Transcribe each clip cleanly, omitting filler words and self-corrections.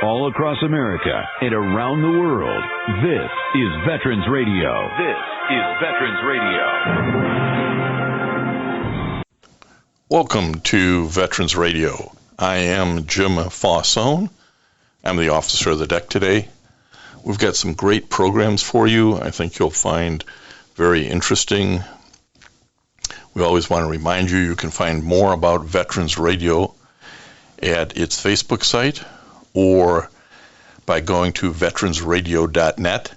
all across America and around the world. This is Veterans Radio. This is Veterans Radio. Welcome to Veterans Radio. I am Jim Fausone. I'm the officer of the deck today. We've got some great programs for you. I think you'll find very interesting. We always want to remind you can find more about Veterans Radio at its Facebook site or by going to veteransradio.net,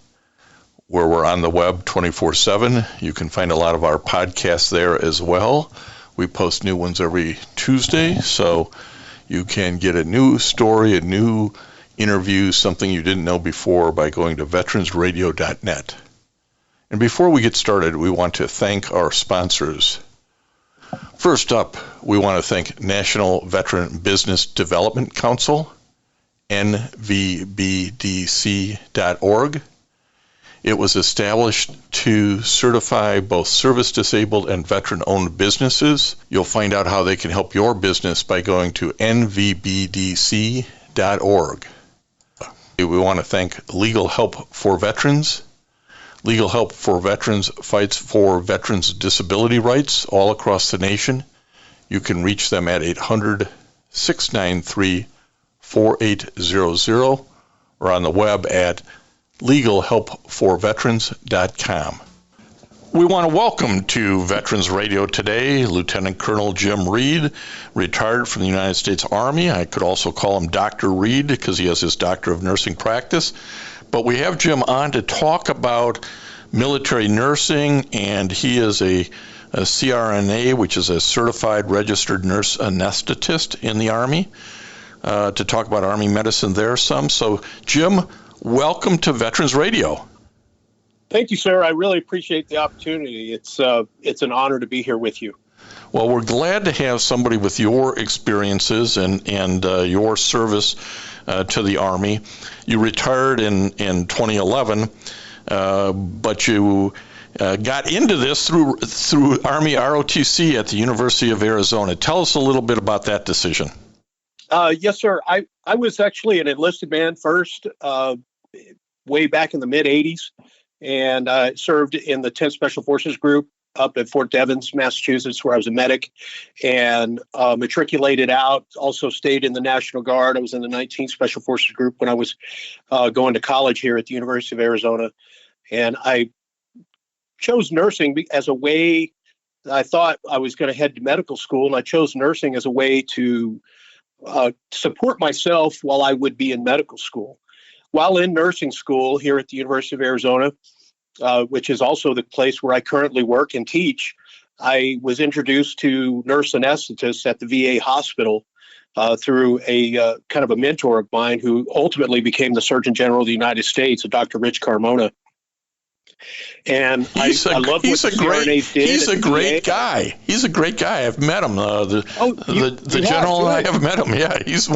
where we're on the web 24/7. You can find a lot of our podcasts there as well. We post new ones every Tuesday, so you can get a new story, a new interview, something you didn't know before by going to veteransradio.net. And before we get started, we want to thank our sponsors. First up, we want to thank National Veteran Business Development Council, nvbdc.org. It was established to certify both service-disabled and veteran-owned businesses. You'll find out how they can help your business by going to nvbdc.org. We want to thank Legal Help for Veterans. Legal Help for Veterans fights for veterans' disability rights all across the nation. You can reach them at 800-693-4800 or on the web at legalhelpforveterans.com. We want to welcome to Veterans Radio today Lieutenant Colonel Jim Reed, retired from the United States Army. I could also call him Dr. Reed because he has his Doctor of Nursing practice. But we have Jim on to talk about military nursing, and he is a CRNA, which is a certified registered nurse anesthetist in the Army, to talk about Army medicine there some. So, Jim, welcome to Veterans Radio. Thank you, sir. I really appreciate the opportunity. It's an honor to be here with you. Well, we're glad to have somebody with your experiences and your service to the Army. You retired in 2011, but you got into this through Army ROTC at the University of Arizona. Tell us a little bit about that decision. Yes, sir. I was actually an enlisted man first, way back in the mid-'80s. And I served in the 10th Special Forces Group up at Fort Devens, Massachusetts, where I was a medic, and matriculated out. Also stayed in the National Guard. I was in the 19th Special Forces Group when I was going to college here at the University of Arizona. And I chose nursing as a way. I thought I was going to head to medical school, and I chose nursing as a way to support myself while I would be in medical school. While in nursing school here at the University of Arizona, which is also the place where I currently work and teach, I was introduced to nurse anesthetists at the VA hospital through a kind of a mentor of mine who ultimately became the Surgeon General of the United States, Dr. Rich Carmona. And I love what the CRNAs did. He's a great guy. He's a great guy. I've met him. The general, I have met him. Yeah, he's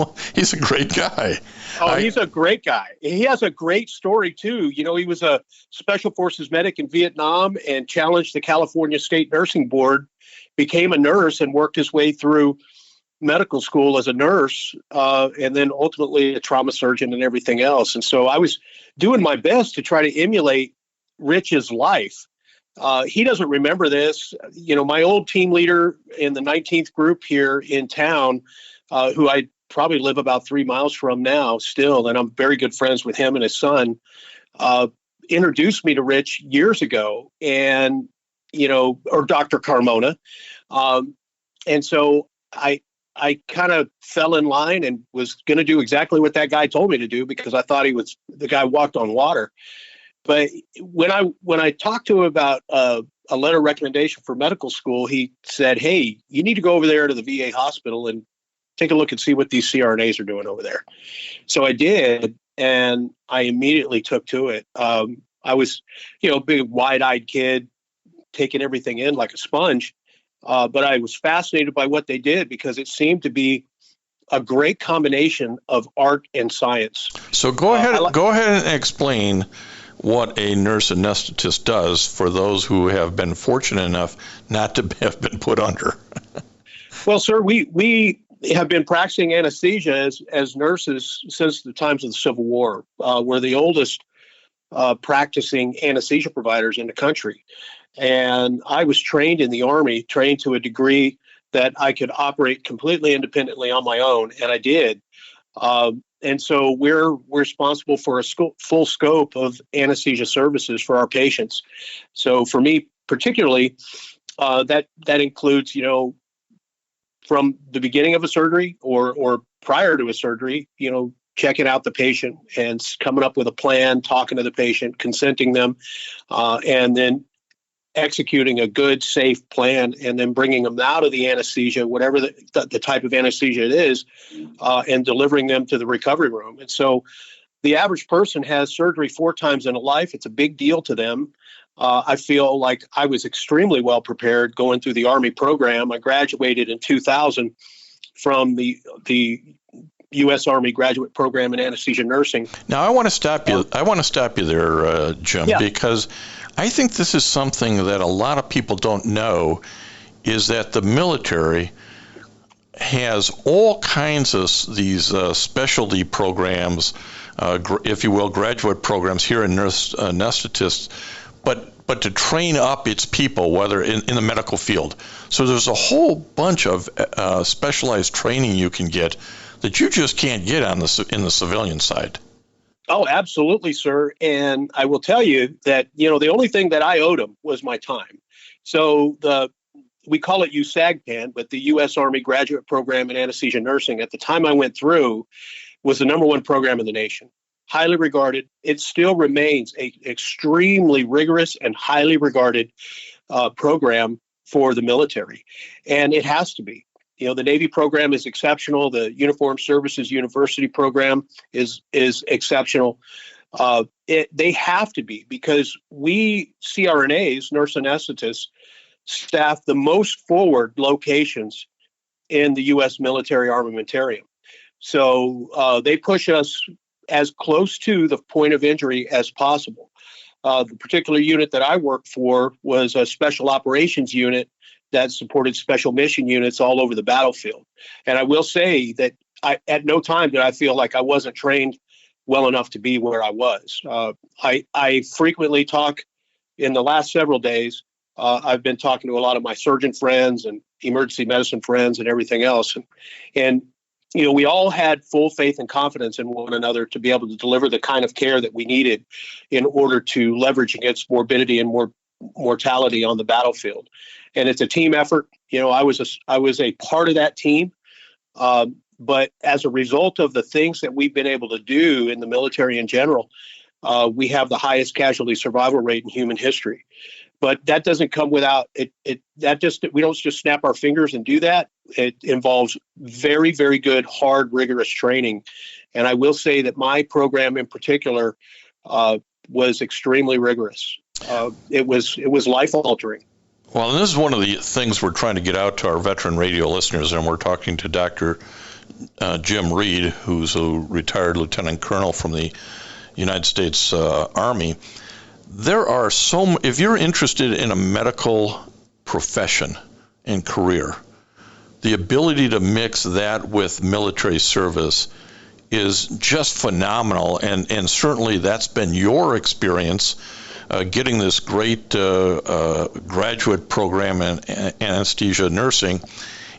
a great guy. Oh, he's a great guy. He has a great story, too. You know, he was a Special Forces medic in Vietnam and challenged the California State Nursing Board, became a nurse and worked his way through medical school as a nurse, and then ultimately a trauma surgeon and everything else. And so I was doing my best to try to emulate Rich's life. He doesn't remember this. You know, my old team leader in the 19th group here in town, who I probably live about 3 miles from now still, and I'm very good friends with him and his son, introduced me to Rich years ago, and, you know, or Dr. Carmona. And so I kind of fell in line and was going to do exactly what that guy told me to do because I thought the guy walked on water. But when I talked to him about a letter of recommendation for medical school, he said, "Hey, you need to go over there to the VA hospital and take a look and see what these CRNAs are doing over there." So I did, and I immediately took to it. I was, you know, a big wide-eyed kid, taking everything in like a sponge. But I was fascinated by what they did because it seemed to be a great combination of art and science. So go ahead and explain what a nurse anesthetist does for those who have been fortunate enough not to have been put under. Well, sir, we have been practicing anesthesia as nurses since the times of the Civil War. We're the oldest practicing anesthesia providers in the country. And I was trained in the Army, trained to a degree that I could operate completely independently on my own, and I did. And so we're responsible for a full scope of anesthesia services for our patients. So for me particularly, that includes, from the beginning of a surgery or prior to a surgery, checking out the patient and coming up with a plan, talking to the patient, consenting them, and then executing a good, safe plan, and then bringing them out of the anesthesia, whatever the type of anesthesia it is, and delivering them to the recovery room. And so the average person has surgery 4 times in a life. It's a big deal to them. I feel like I was extremely well prepared going through the Army program. I graduated in 2000 from the U.S. Army graduate program in anesthesia nursing. Now, I want to stop you. I want to stop you there, Jim, because I think this is something that a lot of people don't know, is that the military has all kinds of these specialty programs, if you will, graduate programs here in anesthetists, but to train up its people, whether in the medical field. So there's a whole bunch of specialized training you can get that you just can't get in the civilian side. Oh, absolutely, sir. And I will tell you that, the only thing that I owed them was my time. So we call it USAGPAN, but the U.S. Army Graduate Program in Anesthesia Nursing, at the time I went through, was the #1 program in the nation. Highly regarded. It still remains an extremely rigorous and highly regarded program for the military. And it has to be. The Navy program is exceptional. The Uniformed Services University program is exceptional. They have to be, because we CRNAs, nurse anesthetists, staff the most forward locations in the U.S. military armamentarium. So they push us as close to the point of injury as possible. The particular unit that I worked for was a special operations unit that supported special mission units all over the battlefield. And I will say that at no time did I feel like I wasn't trained well enough to be where I was. I frequently talk in the last several days. I've been talking to a lot of my surgeon friends and emergency medicine friends and everything else. And we all had full faith and confidence in one another to be able to deliver the kind of care that we needed in order to leverage against morbidity and mortality on the battlefield. And it's a team effort. I was a part of that team. But as a result of the things that we've been able to do in the military in general, we have the highest casualty survival rate in human history. But that doesn't come without it. We don't just snap our fingers and do that. It involves very, very good, hard, rigorous training. And I will say that my program in particular was extremely rigorous. It was life altering. Well, and this is one of the things we're trying to get out to our veteran radio listeners, and we're talking to Dr. Jim Reed, who's a retired lieutenant colonel from the United States Army. There are if you're interested in a medical profession and career, the ability to mix that with military service is just phenomenal, and certainly that's been your experience. Getting this great graduate program in anesthesia nursing,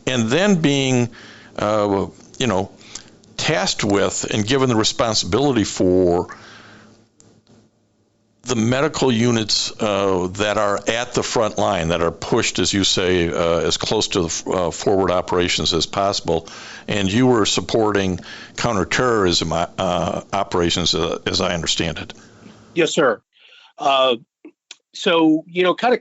and then being, tasked with and given the responsibility for the medical units that are at the front line, that are pushed, as you say, as close to the forward operations as possible. And you were supporting counterterrorism operations, as I understand it. Yes, sir. So, kind of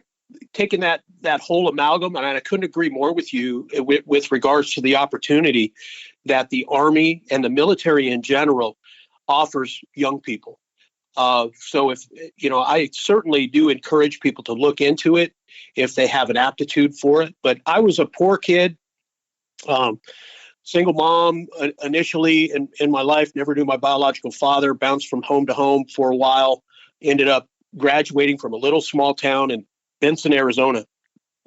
taking that whole amalgam, and I couldn't agree more with you with regards to the opportunity that the Army and the military in general offers young people. So if, I certainly do encourage people to look into it if they have an aptitude for it. But I was a poor kid, single mom initially in my life, never knew my biological father, bounced from home to home for a while, ended up graduating from a little small town in Benson, Arizona,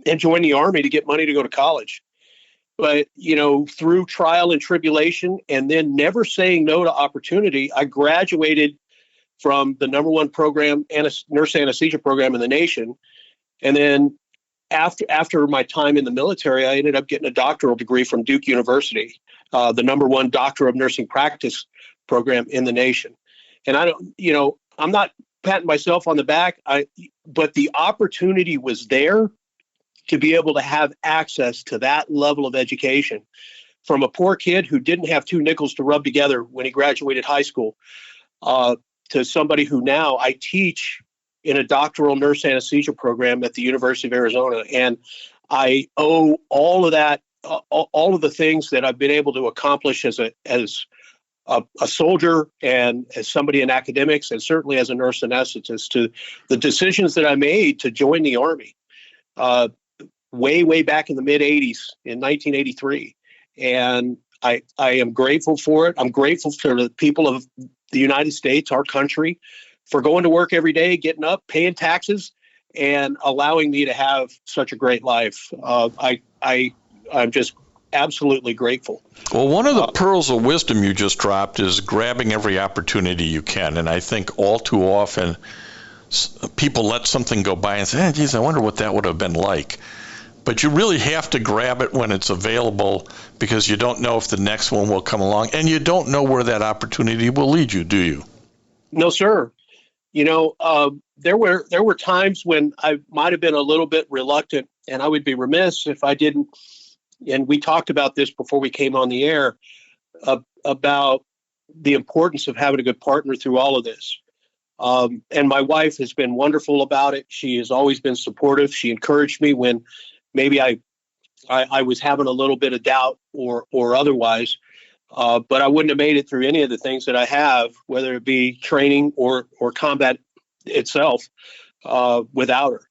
and joined the Army to get money to go to college. But, through trial and tribulation and then never saying no to opportunity, I graduated from the number one program, nurse anesthesia program in the nation. And then after my time in the military, I ended up getting a doctoral degree from Duke University, the number one doctor of nursing practice program in the nation. And I'm not patting myself on the back, but the opportunity was there to be able to have access to that level of education from a poor kid who didn't have two nickels to rub together when he graduated high school, to somebody who now I teach in a doctoral nurse anesthesia program at the University of Arizona. And I owe all of that, all of the things that I've been able to accomplish as a soldier and as somebody in academics, and certainly as a nurse anesthetist, to the decisions that I made to join the Army way back in the mid 80s in 1983. And I am grateful for it. I'm grateful for the people of the United States, our country, for going to work every day, getting up, paying taxes, and allowing me to have such a great life. I'm just absolutely grateful. Well, one of the pearls of wisdom you just dropped is grabbing every opportunity you can. And I think all too often people let something go by and say, geez, I wonder what that would have been like. But you really have to grab it when it's available, because you don't know if the next one will come along, and you don't know where that opportunity will lead you, do you? No, sir. There were times when I might have been a little bit reluctant, and I would be remiss if I didn't. And we talked about this before we came on the air, about the importance of having a good partner through all of this. And my wife has been wonderful about it. She has always been supportive. She encouraged me when maybe I was having a little bit of doubt or otherwise, but I wouldn't have made it through any of the things that I have, whether it be training or combat itself, without her.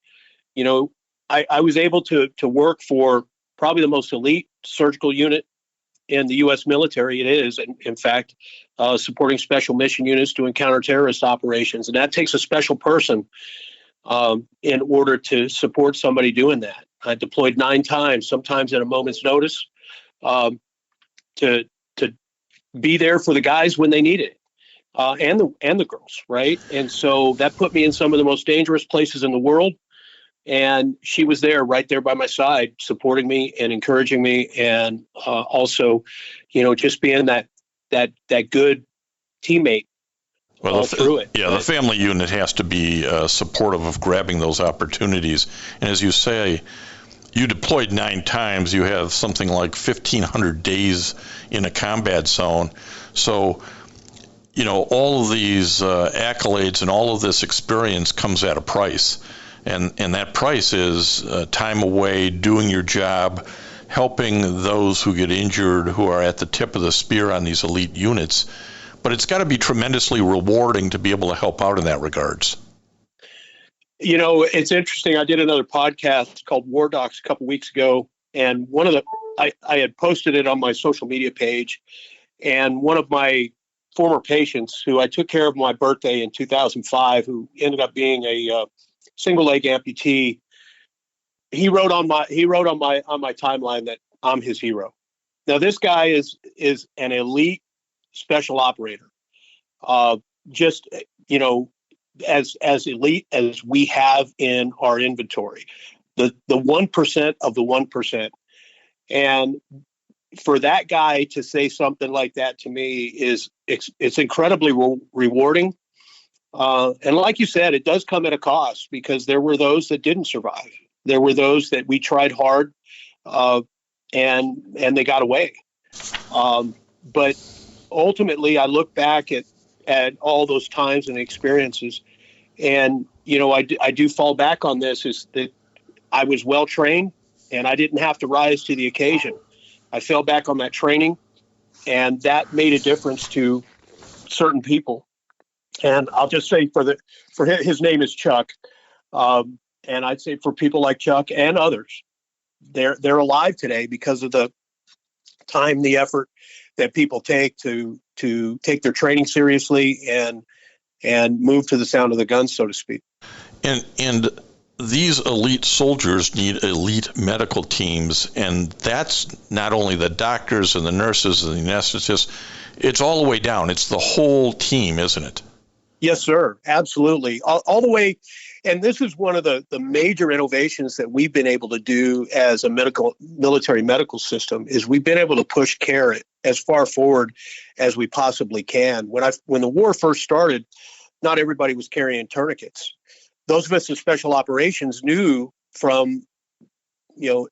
I was able to work for probably the most elite surgical unit in the U.S. military. It is, in fact, supporting special mission units doing counterterrorist operations. And that takes a special person in order to support somebody doing that. I deployed 9 times, sometimes at a moment's notice, to be there for the guys when they need it, and the girls, right? And so that put me in some of the most dangerous places in the world. And she was there, right there by my side, supporting me and encouraging me, and also, just being that good teammate. Well, through it. Yeah, the family unit has to be supportive of grabbing those opportunities. And as you say, you deployed 9 times. You have something like 1,500 days in a combat zone. So, all of these accolades and all of this experience comes at a price. And that price is time away, doing your job, helping those who get injured, who are at the tip of the spear on these elite units. But it's got to be tremendously rewarding to be able to help out in that regards. It's interesting. I did another podcast called War Docs a couple weeks ago, and I had posted it on my social media page, and one of my former patients who I took care of my birthday in 2005, who ended up being a single leg amputee, he wrote on my timeline that I'm his hero. Now, this guy is an elite special operator, just as elite as we have in our inventory, the 1% of the 1%. And for that guy to say something like that to me it's incredibly rewarding. And like you said, it does come at a cost, because there were those that didn't survive. There were those that we tried hard, and they got away. But ultimately, I look back at all those times and experiences, and I do fall back on this, is that I was well trained and I didn't have to rise to the occasion. I fell back on that training, and that made a difference to certain people. And I'll just say for his name is Chuck, and I'd say for people like Chuck and others, they're alive today because of the time, the effort that people take to take their training seriously and move to the sound of the gun, so to speak. And these elite soldiers need elite medical teams, and that's not only the doctors and the nurses and the anesthetists, it's all the way down. It's the whole team, isn't it? Yes, sir. Absolutely. All the way. And this is one of the major innovations that we've been able to do as a military medical system is we've been able to push care as far forward as we possibly can. When the war first started, not everybody was carrying tourniquets. Those of us in special operations knew from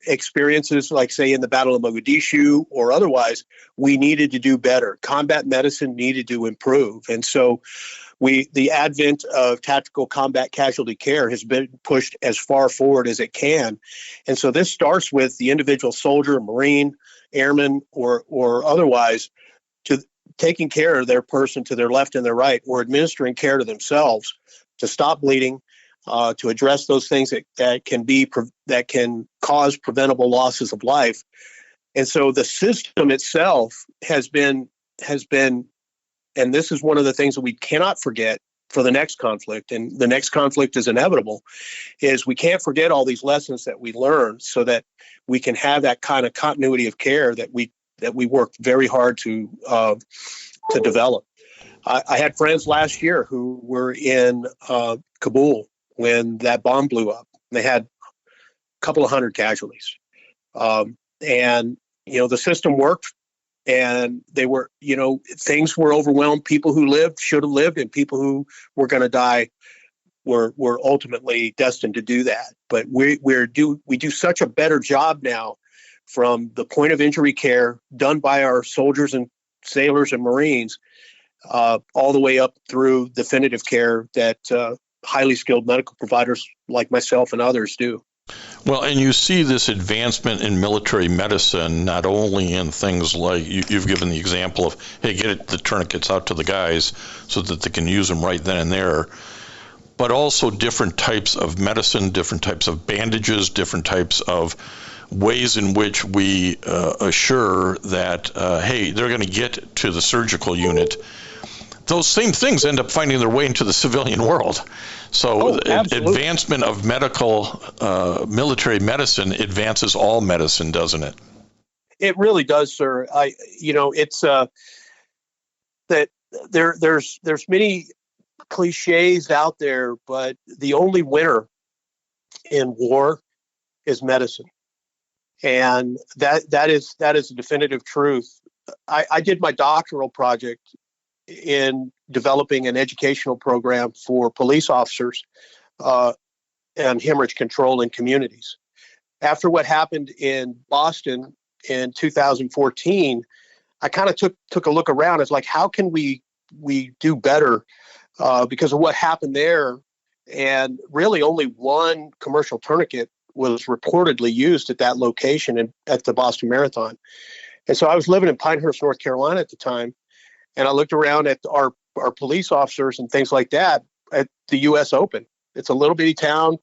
experiences like, say, in the Battle of Mogadishu or otherwise, we needed to do better. Combat medicine needed to improve. And so the advent of tactical combat casualty care has been pushed as far forward as it can. And so this starts with the individual soldier, Marine, airman, or otherwise, to taking care of their person to their left and their right, or administering care to themselves to stop bleeding, to address those things that can cause preventable losses of life. And so the system itself has been, and this is one of the things that we cannot forget for the next conflict, and the next conflict is inevitable, is we can't forget all these lessons that we learned so that we can have that kind of continuity of care that we worked very hard to develop. I had friends last year who were in Kabul when that bomb blew up. They had a couple of hundred casualties. And, the system worked, and they were, things were overwhelmed. People who lived should have lived, and people who were going to die were ultimately destined to do that. But we do such a better job now from the point of injury care done by our soldiers and sailors and Marines, all the way up through definitive care that highly skilled medical providers like myself and others do. Well, and you see this advancement in military medicine, not only in things like you've given the example of, hey, get the tourniquets out to the guys so that they can use them right then and there, but also different types of medicine, different types of bandages, different types of ways in which we assure that, hey, they're going to get to the surgical unit. Those same things end up finding their way into the civilian world. So advancement of military medicine advances all medicine, doesn't it? It really does, sir. It's that there's many cliches out there, but the only winner in war is medicine. And that is a definitive truth. I did my doctoral project in developing an educational program for police officers and hemorrhage control in communities. After what happened in Boston in 2014, I kind of took a look around. It's like, how can we do better because of what happened there? And really only one commercial tourniquet was reportedly used at that location at the Boston Marathon. And so I was living in Pinehurst, North Carolina at the time. And I looked around at our police officers and things like that at the U.S. Open. It's a little bitty town,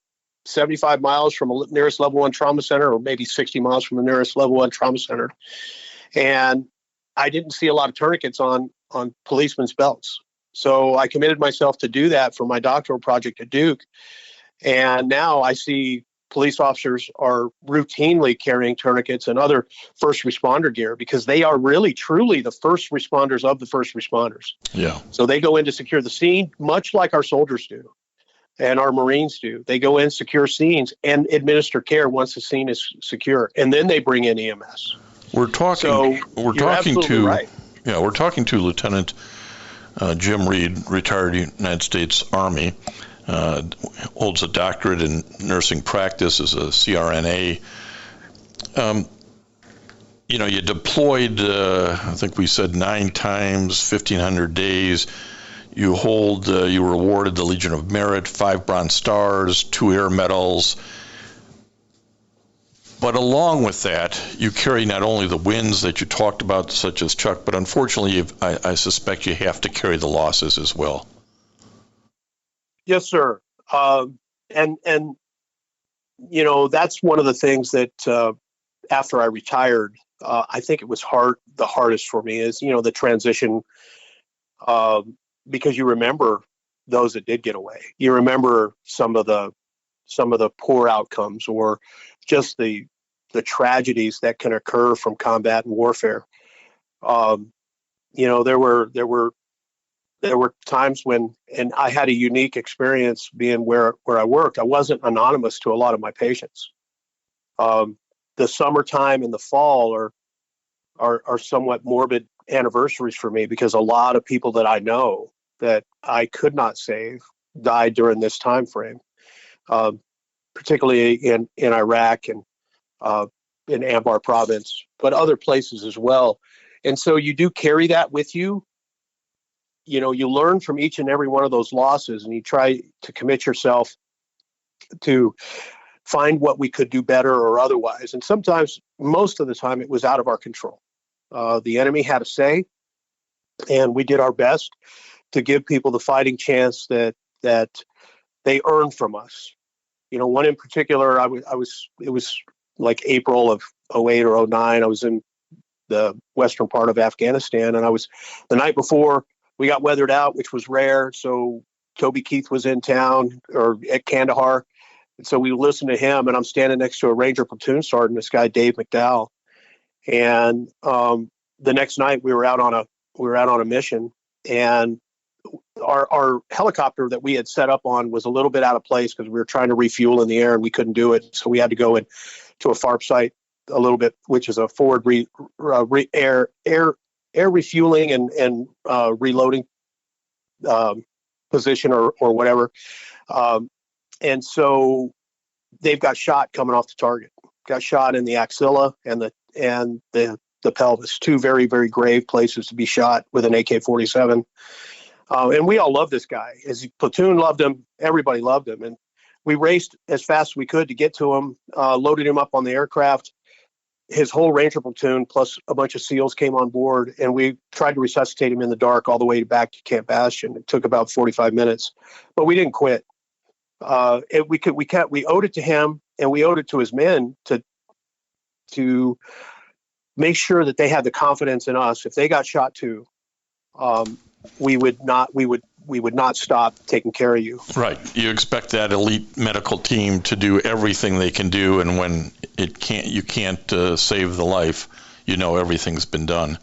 75 miles from the nearest level 1 trauma center, or maybe 60 miles from the nearest level 1 trauma center. And I didn't see a lot of tourniquets on policemen's belts. So I committed myself to do that for my doctoral project at Duke. And now I see police officers are routinely carrying tourniquets and other first responder gear because they are really, truly the first responders of the first responders. Yeah. So they go in to secure the scene, much like our soldiers do and our Marines do. They go in, secure scenes, and administer care once the scene is secure. And then they bring in EMS. We're talking to right. Yeah, we're talking to Lieutenant Jim Reed, retired United States Army. Holds a doctorate in nursing practice as a CRNA. You deployed, I think we said 9 times, 1,500 days. You were awarded the Legion of Merit, 5 Bronze Stars, 2 Air Medals. But along with that, you carry not only the wins that you talked about, such as Chuck, but unfortunately, I suspect you have to carry the losses as well. Yes, sir. And that's one of the things that after I retired, I think it was the hardest for me is, the transition, because you remember those that did get away. You remember some of the some of the poor outcomes or just the tragedies that can occur from combat and warfare. There were times when, and I had a unique experience being where I worked. I wasn't anonymous to a lot of my patients. The summertime and the fall are somewhat morbid anniversaries for me, because a lot of people that I know that I could not save died during this time frame, particularly in Iraq and in Anbar province, but other places as well. And so you do carry that with you. You learn from each and every one of those losses, and you try to commit yourself to find what we could do better or otherwise. And sometimes, most of the time, it was out of our control. The enemy had a say, and we did our best to give people the fighting chance that they earned from us. One in particular, it was like April of 08 or 09. I was in the western part of Afghanistan, and I was, the night before we got weathered out, which was rare. So Toby Keith was in town, or at Kandahar. And so we listened to him, and I'm standing next to a Ranger platoon sergeant, this guy, Dave McDowell. And the next night we were out on a mission, and our helicopter that we had set up on was a little bit out of place because we were trying to refuel in the air and we couldn't do it. So we had to go in to a FARP site a little bit, which is a forward air refueling and reloading position or whatever. And so they've got shot coming off the target. Got shot in the axilla and the pelvis. Two very, very grave places to be shot with an AK-47. And we all loved this guy. His platoon loved him. Everybody loved him. And we raced as fast as we could to get to him, loaded him up on the aircraft. His whole Ranger platoon plus a bunch of SEALs came on board, and we tried to resuscitate him in the dark all the way back to Camp Bastion. It took about 45 minutes, but we didn't quit. We owed it to him, and we owed it to his men to make sure that they had the confidence in us. If they got shot too, we would not stop taking care of you. Right. You expect that elite medical team to do everything they can do, and when you can't save the life, everything's been done.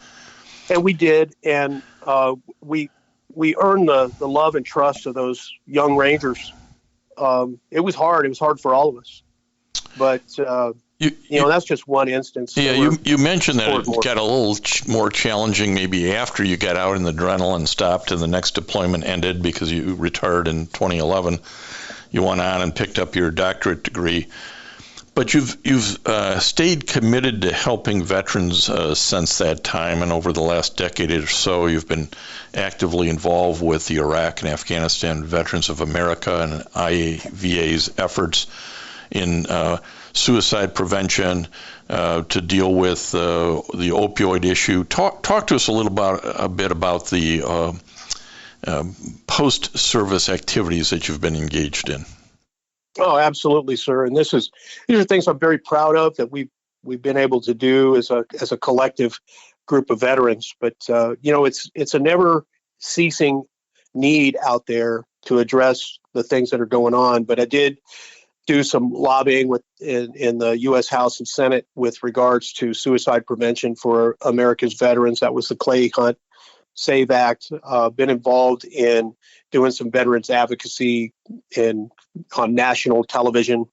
And we did, and we earned the love and trust of those young Rangers. It was hard. It was hard for all of us, but that's just one instance. Yeah, you mentioned that it got a little more challenging maybe after you got out and the adrenaline stopped and the next deployment ended because you retired in 2011. You went on and picked up your doctorate degree. But you've stayed committed to helping veterans since that time, and over the last decade or so, you've been actively involved with the Iraq and Afghanistan Veterans of America and IAVA's efforts in suicide prevention to deal with the opioid issue. Talk to us a bit about the post-service activities that you've been engaged in. Oh, absolutely, sir. And these are things I'm very proud of that we've been able to do as a collective group of veterans. But it's a never ceasing need out there to address the things that are going on. But I did do some lobbying in the U.S. House and Senate with regards to suicide prevention for America's veterans. That was the Clay Hunt Save Act. Been involved in doing some veterans advocacy on national television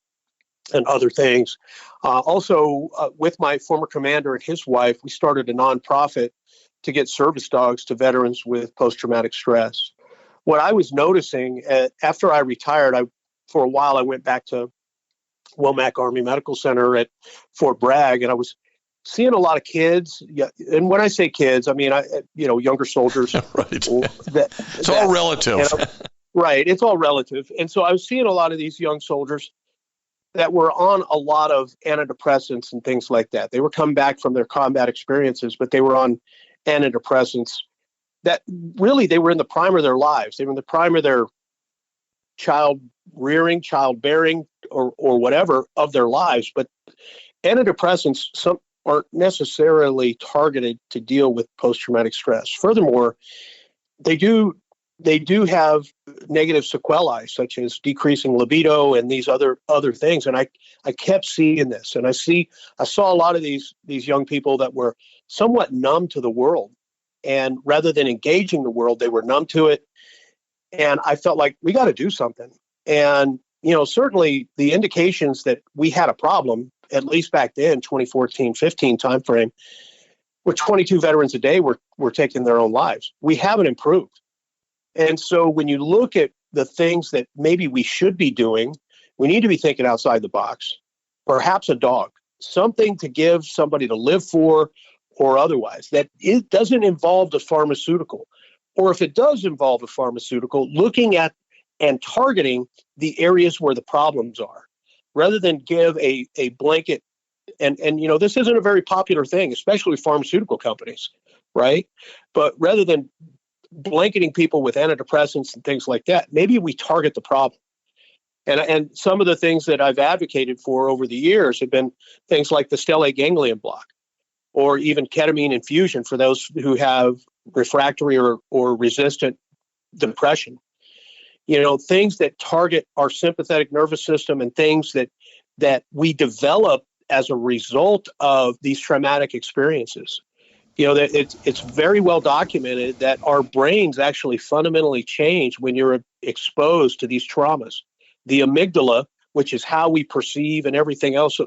and other things. Also, with my former commander and his wife, we started a nonprofit to get service dogs to veterans with post-traumatic stress. What I was noticing after I retired, for a while I went back to Womack Army Medical Center at Fort Bragg, and I was seeing a lot of kids. Yeah, and when I say kids, I mean younger soldiers. Right. It's all relative. Right. It's all relative. And so I was seeing a lot of these young soldiers that were on a lot of antidepressants and things like that. They were coming back from their combat experiences, but they were on antidepressants that really they were in the prime of their lives. They were in the prime of their child rearing, childbearing, or whatever of their lives. But antidepressants aren't necessarily targeted to deal with post-traumatic stress. Furthermore, they do they do have negative sequelae, such as decreasing libido and these other things. And I kept seeing this, and I saw a lot of these young people that were somewhat numb to the world, and rather than engaging the world, they were numb to it. And I felt like we got to do something. And certainly the indications that we had a problem, at least back then, 2014-15 timeframe, where 22 veterans a day were taking their own lives. We haven't improved. And so when you look at the things that maybe we should be doing, we need to be thinking outside the box. Perhaps a dog, something to give somebody to live for, or otherwise, that it doesn't involve the pharmaceutical. Or if it does involve a pharmaceutical, looking at and targeting the areas where the problems are, rather than give a blanket. And this isn't a very popular thing, especially with pharmaceutical companies, right? But rather than blanketing people with antidepressants and things like that, maybe we target the problem. And some of the things that I've advocated for over the years have been things like the stellate ganglion block, or even ketamine infusion for those who have refractory or resistant depression. Things that target our sympathetic nervous system, and things that we develop as a result of these traumatic experiences. That it's very well documented that our brains actually fundamentally change when you're exposed to these traumas. The amygdala, which is how we perceive and everything else,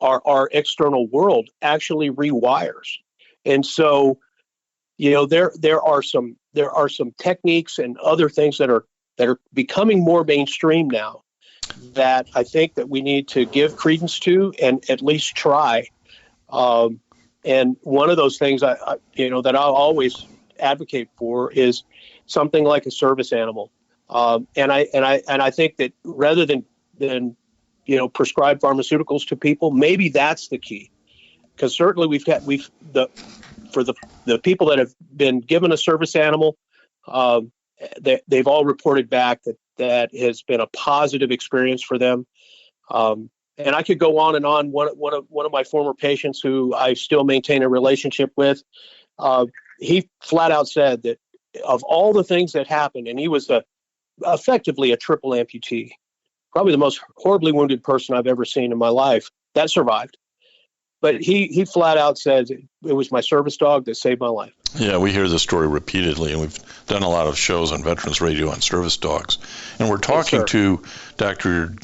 our external world, actually rewires. And so, there are some techniques and other things that are becoming more mainstream now, that I think that we need to give credence to and at least try. And one of those things that I'll always advocate for is something like a service animal. And I think that rather than prescribe pharmaceuticals to people, maybe that's the key. Because certainly for the people that have been given a service animal, they've all reported back that has been a positive experience for them. And I could go on and on. One of my former patients, who I still maintain a relationship with, he flat out said that of all the things that happened, and he was effectively a triple amputee, probably the most horribly wounded person I've ever seen in my life, that survived. But he flat out said, it was my service dog that saved my life. Yeah, we hear this story repeatedly, and we've done a lot of shows on Veterans Radio on service dogs. And we're talking to Dr.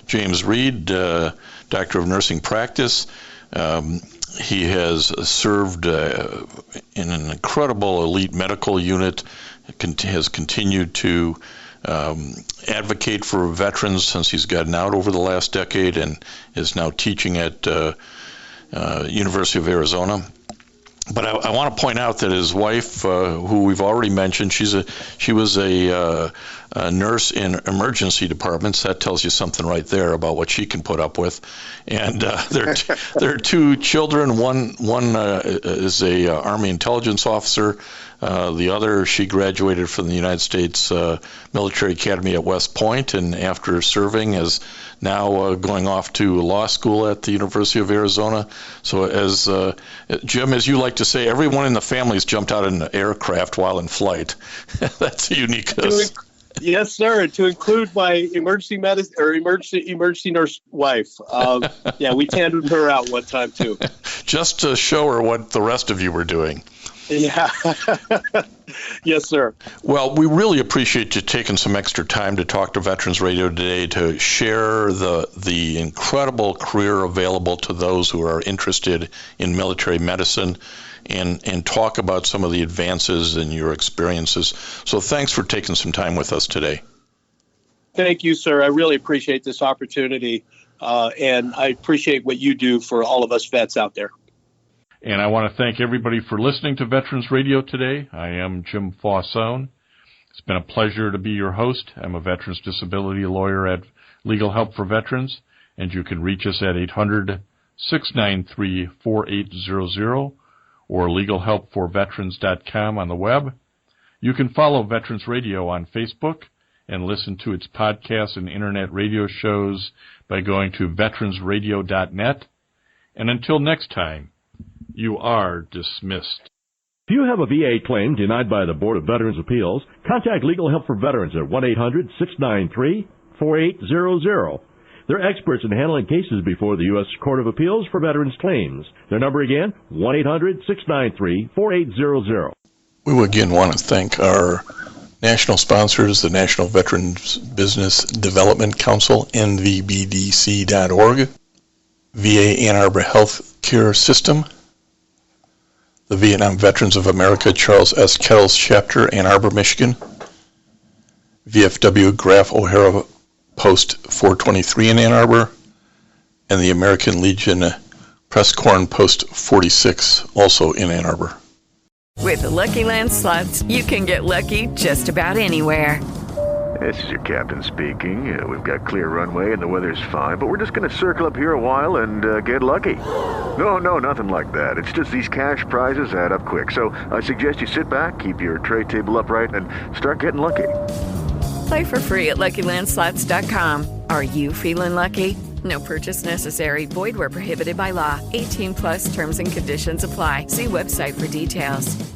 James Reed, Doctor of Nursing Practice. He has served in an incredible elite medical unit, has continued to advocate for veterans since he's gotten out over the last decade, and is now teaching at University of Arizona. But I want to point out that his wife, who we've already mentioned, she was a nurse in emergency departments. That tells you something right there about what she can put up with. And there are two children. One is a Army intelligence officer. The other, she graduated from the United States Military Academy at West Point, and after serving is now going off to law school at the University of Arizona. So as Jim, as you like to say, everyone in the family's jumped out in an aircraft while in flight. That's a uniqueness. Yes, sir. To include my emergency medicine or emergency nurse wife. Yeah, we tandemed her out one time too. Just to show her what the rest of you were doing. Yeah. Yes, sir. Well, we really appreciate you taking some extra time to talk to Veterans Radio today, to share the incredible career available to those who are interested in military medicine, and talk about some of the advances in your experiences. So thanks for taking some time with us today. Thank you, sir. I really appreciate this opportunity, and I appreciate what you do for all of us vets out there. And I want to thank everybody for listening to Veterans Radio today. I am Jim Fausone. It's been a pleasure to be your host. I'm a veterans disability lawyer at Legal Help for Veterans, and you can reach us at 800-693-4800 or legalhelpforveterans.com on the web. You can follow Veterans Radio on Facebook and listen to its podcasts and internet radio shows by going to veteransradio.net. And until next time, you are dismissed. If you have a VA claim denied by the Board of Veterans Appeals, contact Legal Help for Veterans at 1-800-693-4800. They're experts in handling cases before the U.S. Court of Appeals for Veterans Claims. Their number again, 1-800-693-4800. We would again want to thank our national sponsors, the National Veterans Business Development Council, nvbdc.org, VA Ann Arbor Health Care System, the Vietnam Veterans of America Charles S. Kettles Chapter, Ann Arbor, Michigan, VFW Graf O'Hara Post 423 in Ann Arbor, and the American Legion Presscorn Post 46, also in Ann Arbor. With the Lucky Land Slots, you can get lucky just about anywhere. This is your captain speaking. We've got clear runway and the weather's fine, but we're just going to circle up here a while and get lucky. No, nothing like that. It's just these cash prizes add up quick. So I suggest you sit back, keep your tray table upright, and start getting lucky. Play for free at LuckyLandSlots.com. Are you feeling lucky? No purchase necessary. Void where prohibited by law. 18+ terms and conditions apply. See website for details.